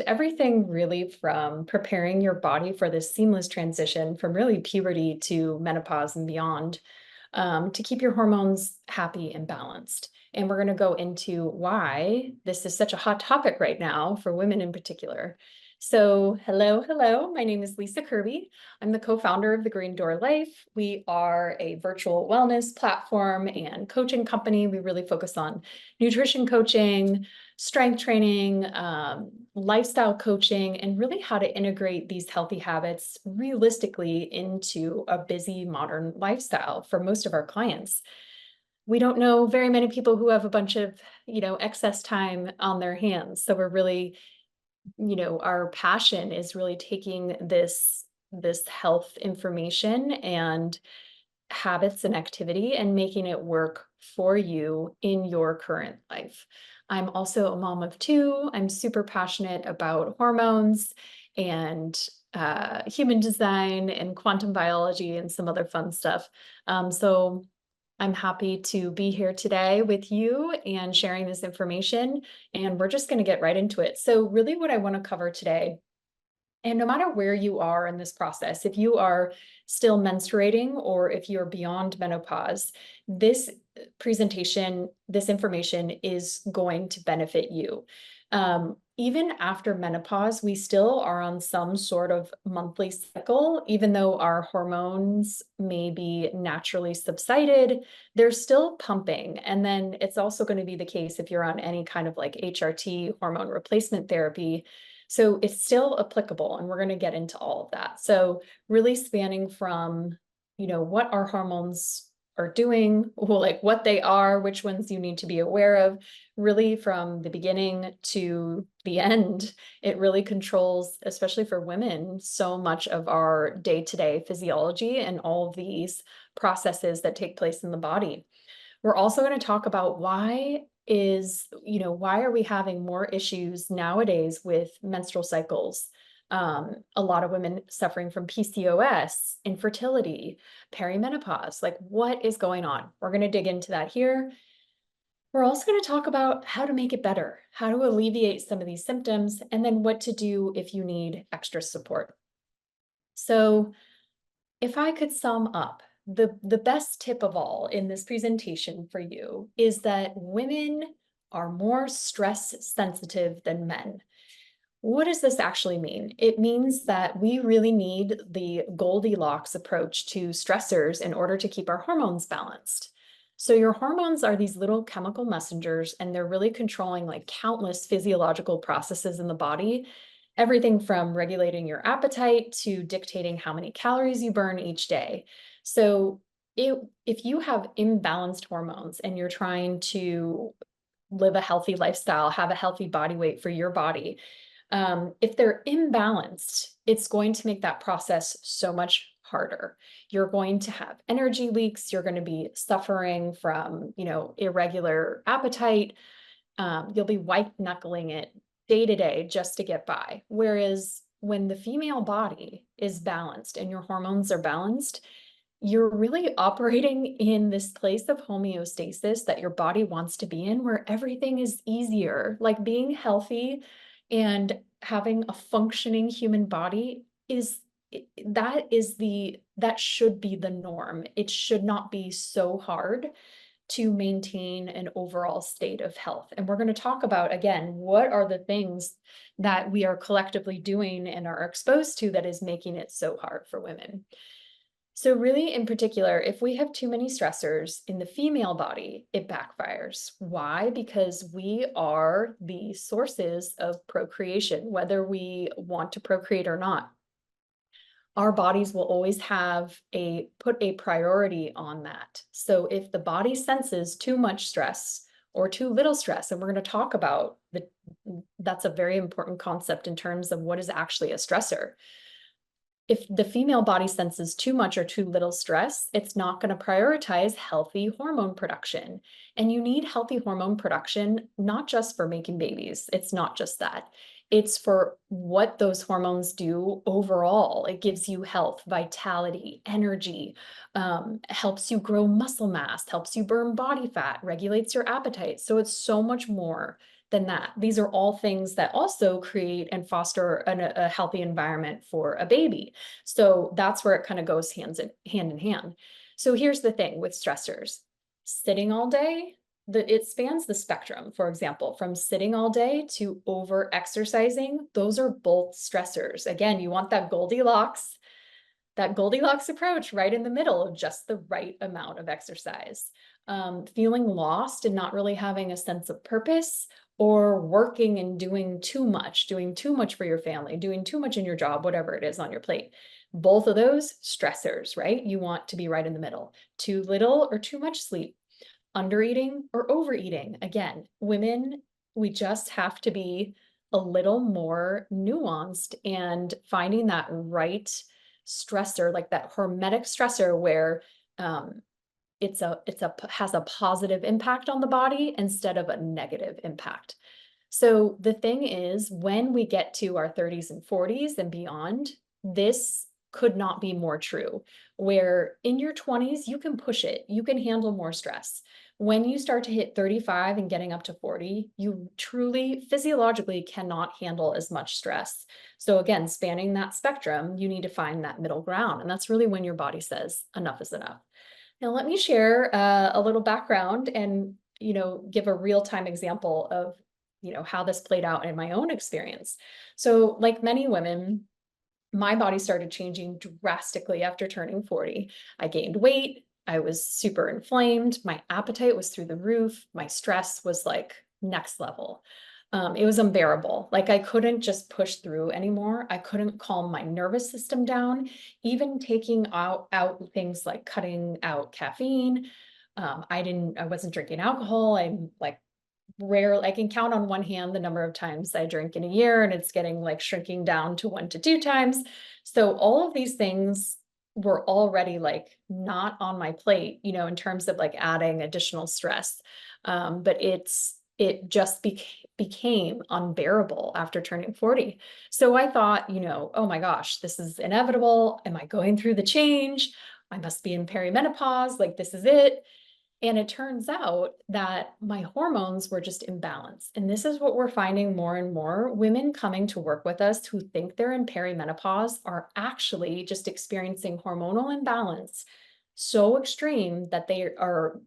everything really from preparing your body for this seamless transition from really puberty to menopause and beyond, to keep your hormones happy and balanced. And we're going to go into why this is such a hot topic right now for women in particular. So hello, my name is Lisa Kirby. I'm the co-founder of The Green Door Life. We are a virtual wellness platform and coaching company. We really focus on nutrition coaching, strength training, lifestyle coaching, and really how to integrate these healthy habits realistically into a busy modern lifestyle for most of our clients. We don't know very many people who have a bunch of, excess time on their hands. So we're really, our passion is really taking this health information and habits and activity and making it work for you in your current life. I'm also a mom of two. I'm super passionate about hormones and human design and quantum biology and some other fun stuff. So I'm happy to be here today with you and sharing this information. And we're just going to get right into it. So really what I want to cover today, and no matter where you are in this process, if you are still menstruating or if you're beyond menopause, this presentation, this information is going to benefit you. Even after menopause, we still are on some sort of monthly cycle, even though our hormones may be naturally subsided, they're still pumping. And then it's also going to be the case if you're on any kind of like HRT, hormone replacement therapy. So it's still applicable, and we're going to get into all of that. So really spanning from, what our hormones are doing, like what they are, which ones you need to be aware of, really from the beginning to the end. It really controls, especially for women, so much of our day-to-day physiology and all of these processes that take place in the body. We're also going to talk about why are we having more issues nowadays with menstrual cycles? A lot of women suffering from PCOS, infertility, perimenopause, like what is going on? We're going to dig into that here. We're also going to talk about how to make it better, how to alleviate some of these symptoms, and then what to do if you need extra support. So if I could sum up, the best tip of all in this presentation for you is that women are more stress sensitive than men. What does this actually mean? It means that we really need the Goldilocks approach to stressors in order to keep our hormones balanced. So your hormones are these little chemical messengers, and they're really controlling like countless physiological processes in the body. Everything from regulating your appetite to dictating how many calories you burn each day. So if you have imbalanced hormones and you're trying to live a healthy lifestyle, have a healthy body weight for your body, if they're imbalanced, it's going to make that process so much harder. You're going to have energy leaks. You're going to be suffering from, irregular appetite. You'll be white knuckling it day to day just to get by. Whereas when the female body is balanced and your hormones are balanced, you're really operating in this place of homeostasis that your body wants to be in, where everything is easier. Like being healthy and having a functioning human body that should be the norm. It should not be so hard to maintain an overall state of health. And we're going to talk about, again, what are the things that we are collectively doing and are exposed to that is making it so hard for women. So really, in particular, if we have too many stressors in the female body, it backfires. Why? Because we are the sources of procreation, whether we want to procreate or not. Our bodies will always put a priority on that. So if the body senses too much stress or too little stress, and we're going to talk about that's a very important concept in terms of what is actually a stressor. If the female body senses too much or too little stress, it's not going to prioritize healthy hormone production. And you need healthy hormone production, not just for making babies. It's not just that. It's for what those hormones do overall. It gives you health, vitality, energy, helps you grow muscle mass, helps you burn body fat, regulates your appetite. So it's so much more than that. These are all things that also create and foster a healthy environment for a baby. So that's where it kind of goes hand in hand. So here's the thing with stressors. Sitting all day, it spans the spectrum. For example, from sitting all day to over exercising, those are both stressors. Again, you want that Goldilocks approach right in the middle of just the right amount of exercise. Feeling lost and not really having a sense of purpose, or working and doing too much for your family, doing too much in your job, whatever it is on your plate. Both of those stressors, right? You want to be right in the middle. Too little or too much sleep, undereating or overeating. Again, women, we just have to be a little more nuanced and finding that right stressor, like that hormetic stressor where has a positive impact on the body instead of a negative impact. So the thing is, when we get to our 30s and 40s and beyond, this could not be more true. Where in your 20s, you can push it, you can handle more stress. When you start to hit 35 and getting up to 40, you truly physiologically cannot handle as much stress. So again, spanning that spectrum, you need to find that middle ground. And that's really when your body says enough is enough. Now, let me share a little background and, give a real-time example of, how this played out in my own experience. So like many women, my body started changing drastically after turning 40. I gained weight. I was super inflamed. My appetite was through the roof. My stress was like next level. It was unbearable. Like I couldn't just push through anymore. I couldn't calm my nervous system down. Even taking out things like cutting out caffeine. I wasn't drinking alcohol. I'm like rarely, I can count on one hand the number of times I drink in a year, and it's getting like shrinking down to 1 to 2 times. So all of these things were already like not on my plate, in terms of like adding additional stress. But it just became unbearable after turning 40. So I thought, oh my gosh, this is inevitable. Am I going through the change? I must be in perimenopause. Like this is it. And it turns out that my hormones were just imbalanced. And this is what we're finding more and more. Women coming to work with us who think they're in perimenopause are actually just experiencing hormonal imbalance so extreme that they're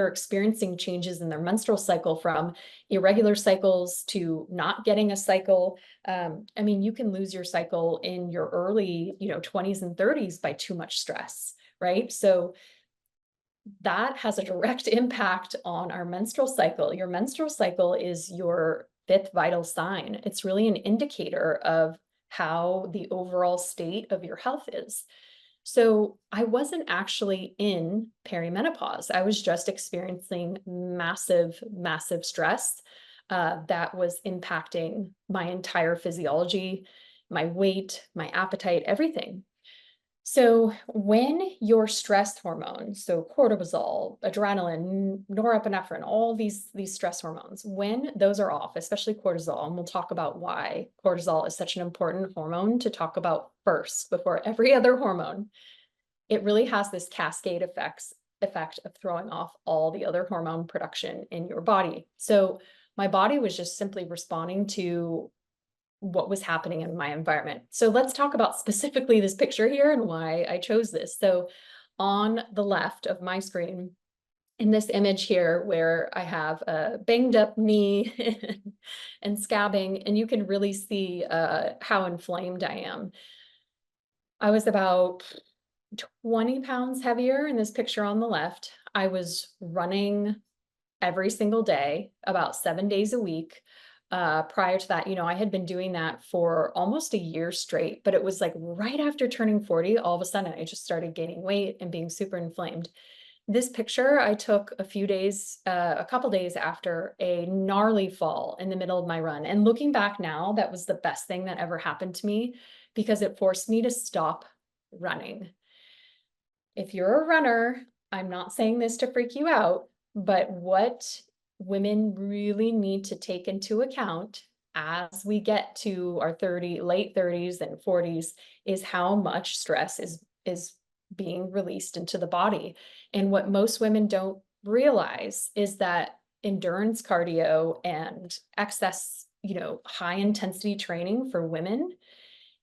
experiencing changes in their menstrual cycle, from irregular cycles to not getting a cycle. I mean, you can lose your cycle in your early, 20s and 30s by too much stress, right? So that has a direct impact on our menstrual cycle. Your menstrual cycle is your fifth vital sign. It's really an indicator of how the overall state of your health is. So I wasn't actually in perimenopause. I was just experiencing massive, massive stress that was impacting my entire physiology, my weight, my appetite, everything. So when your stress hormones, so cortisol, adrenaline, norepinephrine, all these stress hormones, when those are off, especially cortisol, and we'll talk about why cortisol is such an important hormone to talk about first before every other hormone, it really has this cascade effect of throwing off all the other hormone production in your body. So my body was just simply responding to what was happening in my environment. So let's talk about specifically this picture here and why I chose this. So on the left of my screen, in this image here where I have a banged up knee and scabbing, and you can really see how inflamed I am. I was about 20 pounds heavier in this picture on the left. I was running every single day, about 7 days a week. Prior to that, I had been doing that for almost a year straight, but it was like right after turning 40, all of a sudden I just started gaining weight and being super inflamed. This picture I took a couple days after a gnarly fall in the middle of my run. And looking back now, that was the best thing that ever happened to me because it forced me to stop running. If you're a runner, I'm not saying this to freak you out, but what women really need to take into account as we get to our late 30s and 40s is how much stress is being released into the body. And what most women don't realize is that endurance cardio and excess, high intensity training for women,